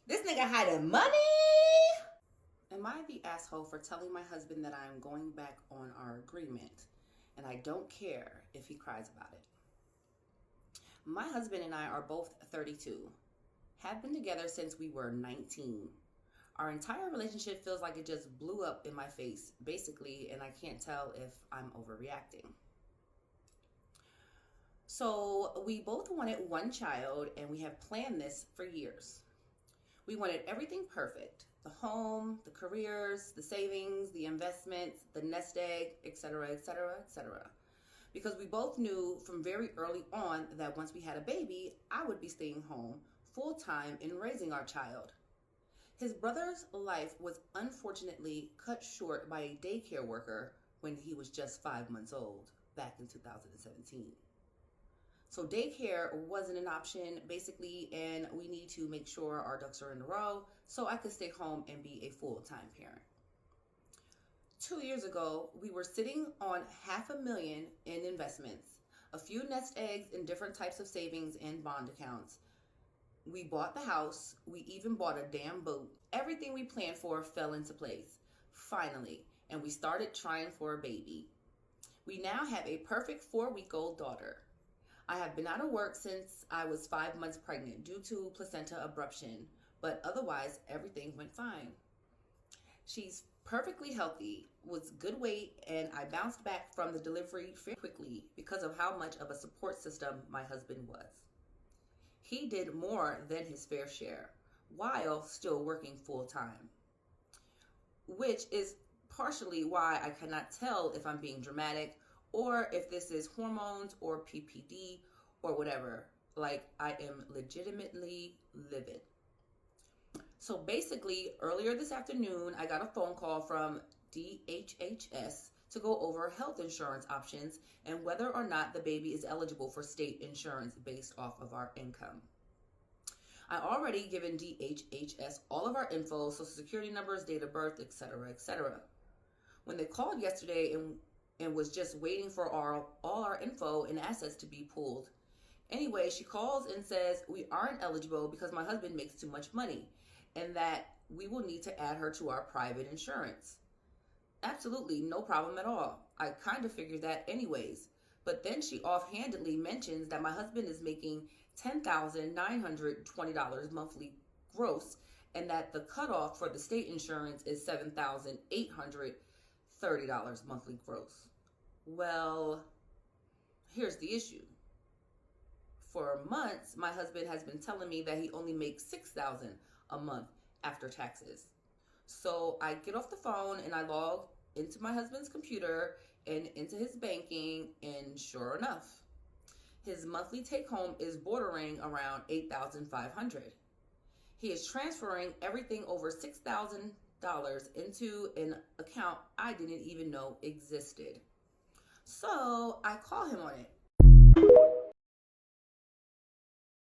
This nigga hiding money. Am I the asshole for telling my husband that I am going back on our agreement and I don't care if he cries about it? My husband and I are both 32, have been together since we were 19. Our entire relationship feels like it just blew up in my face, basically, and I can't tell if I'm overreacting. So we both wanted one child and we have planned this for years. We wanted everything perfect: the home, the careers, the savings, the investments, the nest egg, etc., etc., etc. Because we both knew from very early on that once we had a baby, I would be staying home full time in raising our child. His brother's life was unfortunately cut short by a daycare worker when he was just 5 months old back in 2017. So daycare wasn't an option, basically, and we need to make sure our ducks are in a row so I could stay home and be a full-time parent. 2 years ago, we were sitting on $500,000 in investments, a few nest eggs in different types of savings and bond accounts. We bought the house. We even bought a damn boat. Everything we planned for fell into place, finally, and we started trying for a baby. We now have a perfect 4-week-old daughter. I have been out of work since I was 5 months pregnant due to placenta abruption, but otherwise everything went fine. She's perfectly healthy, was good weight, and I bounced back from the delivery very quickly because of how much of a support system my husband was. He did more than his fair share while still working full time, which is partially why I cannot tell if I'm being dramatic or if this is hormones or PPD or whatever. Like, I am legitimately livid. So basically, earlier this afternoon, I got a phone call from DHHS to go over health insurance options and whether or not the baby is eligible for state insurance based off of our income. I already given DHHS all of our info, social security numbers, date of birth, etc., etc. When they called yesterday and was just waiting for all our info and assets to be pulled. Anyway, she calls and says we aren't eligible because my husband makes too much money and that we will need to add her to our private insurance. Absolutely no problem at all. I kind of figured that anyways. But then she offhandedly mentions that my husband is making $10,920 monthly gross and that the cutoff for the state insurance is $7,830 monthly gross. Well, here's the issue. For months, my husband has been telling me that he only makes $6,000 a month after taxes. So I get off the phone and I log into my husband's computer and into his banking, and sure enough, his monthly take home is bordering around $8,500. He is transferring everything over $6,000 into an account I didn't even know existed. So I call him on it